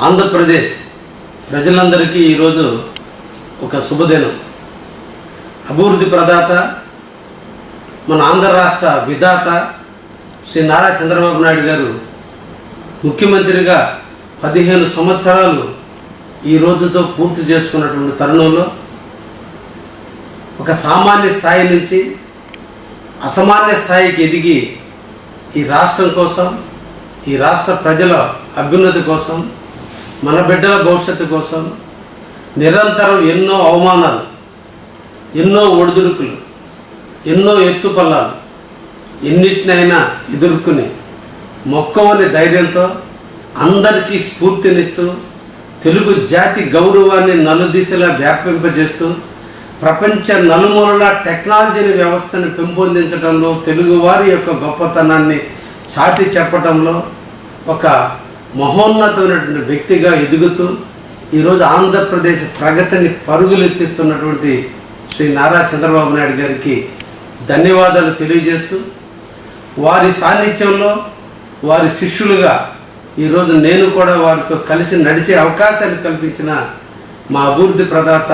ఆంధ్రప్రదేశ్ ప్రజలందరికీ ఈరోజు ఒక శుభదినం. అభివృద్ధి ప్రదాత, మన ఆంధ్ర రాష్ట్ర విధాత శ్రీ నారా చంద్రబాబు నాయుడు గారు ముఖ్యమంత్రిగా 15 సంవత్సరాలు ఈ రోజుతో పూర్తి చేసుకున్నటువంటి తరుణంలో ఒక సామాన్య స్థాయి నుంచి అసామాన్య స్థాయికి ఎదిగి ఈ రాష్ట్రం కోసం, ఈ రాష్ట్ర ప్రజల అభ్యున్నతి కోసం, మన బిడ్డల భవిష్యత్తు కోసం నిరంతరం ఎన్నో అవమానాలు, ఎన్నో ఒడిదుడుకులు, ఎన్నో ఎత్తుపల్లాలు ఎన్నిటినైనా ఎదుర్కొని మొక్కవని ధైర్యంతో అందరికీ స్ఫూర్తినిస్తూ తెలుగు జాతి గౌరవాన్ని నలుదిశలా వ్యాపింపజేస్తూ ప్రపంచ నలుమూలల టెక్నాలజీ వ్యవస్థను పెంపొందించడంలో, తెలుగువారి యొక్క గొప్పతనాన్ని చాటి చెప్పడంలో ఒక మహోన్నతమైనటువంటి వ్యక్తిగా ఎదుగుతూ ఈరోజు ఆంధ్రప్రదేశ్ ప్రగతిని పరుగులెత్తిస్తున్నటువంటి శ్రీ నారా చంద్రబాబు నాయుడు గారికి ధన్యవాదాలు తెలియజేస్తూ, వారి సాన్నిధ్యంలో వారి శిష్యులుగా ఈరోజు నేను కూడా వారితో కలిసి నడిచే అవకాశాన్ని కల్పించిన మా అభివృద్ధి ప్రదాత,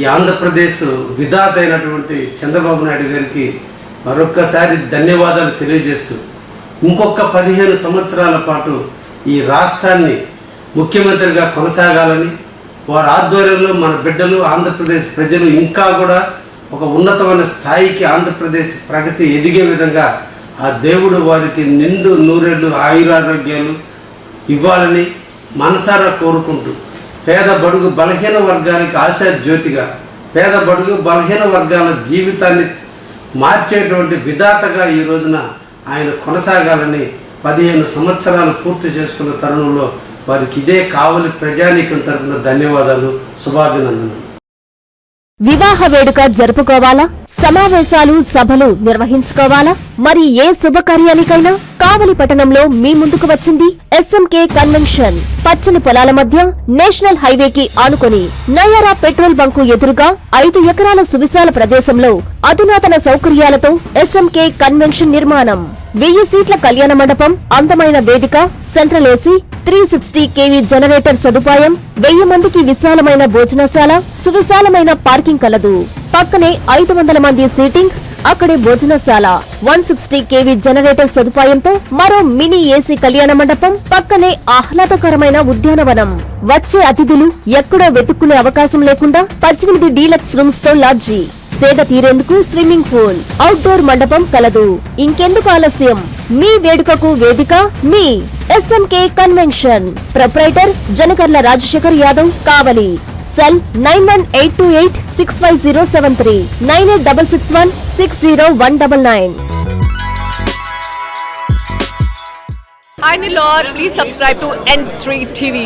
ఈ ఆంధ్రప్రదేశ్ విధాత అయినటువంటి చంద్రబాబు నాయుడు గారికి మరొక్కసారి ధన్యవాదాలు తెలియజేస్తూ, ఇంకొక 15 సంవత్సరాల పాటు ఈ రాష్ట్రాన్ని ముఖ్యమంత్రిగా కొనసాగాలని, వారి ఆధ్వర్యంలో మన బిడ్డలు, ఆంధ్రప్రదేశ్ ప్రజలు ఇంకా కూడా ఒక ఉన్నతమైన స్థాయికి ఆంధ్రప్రదేశ్ ప్రగతి ఎదిగే విధంగా ఆ దేవుడు వారికి నిండు నూరేళ్లు ఆయురారోగ్యాలు ఇవ్వాలని మనసారా కోరుకుంటూ, పేద బడుగు బలహీన వర్గాలకి ఆశా జ్యోతిగా, పేద బడుగు బలహీన వర్గాల జీవితాన్ని మార్చేటువంటి విధాతగా ఈ రోజున ఆయన కొనసాగాలని 15 సంవత్సరాలు పూర్తి చేసుకున్న తరుణంలో వారికి ఇదే కావలి ప్రజానీకం తరపున ధన్యవాదాలు, శుభాభినందనలు. వివాహ వేడుక జరుపుకోవాలా, సమావేశాలు సభలు నిర్వహించుకోవాలా, మరి ఏ శుభకార్యానికైనా కావలి పట్టణంలో మీ ముందుకు వచ్చింది ఎస్ఎంకే కన్వెన్షన్. పచ్చని పొలాల మధ్య నేషనల్ హైవేకి ఆనుకొని నయారా పెట్రోల్ బంకు ఎదురుగా 5 ఎకరాల సువిశాల ప్రదేశంలో అధునాతన సౌకర్యాలతో ఎస్ఎంకే కన్వెన్షన్ నిర్మాణం. 1000 సీట్ల కళ్యాణ మండపం, అందమైన వేదిక, సెంట్రల్ ఏసీ, 360 kV జనరేటర్ సదుపాయం, 1000 మందికి విశాలమైన భోజనశాల, సువిశాలమైన పార్కింగ్ కలదు. పక్కనే 500 మంది సీటింగ్, అక్కడే భోజనశాల, 160 kV జనరేటర్ సదుపాయంతో మరో మినీ ఏసీ కళ్యాణ మండపం, పక్కనే ఆహ్లాదకరమైన ఉద్యానవనం. వచ్చే అతిథులు ఎక్కడో వెతుక్కునే అవకాశం లేకుండా 18 డీలక్స్ రూమ్స్ తో లాడ్జీ, సేద తీరేందుకు స్విమ్మింగ్ పూల్, అవుట్డోర్ మండపం కలదు. ఇంకెందుకు ఆలస్యం? మీ వేడుకకు వేదిక మీ SMK convention. Proprietor Janakarla Rajasekhar Yadav, Kavali. Cell 9182865073, 9866160199. Hi Nilor, please subscribe to N3 TV.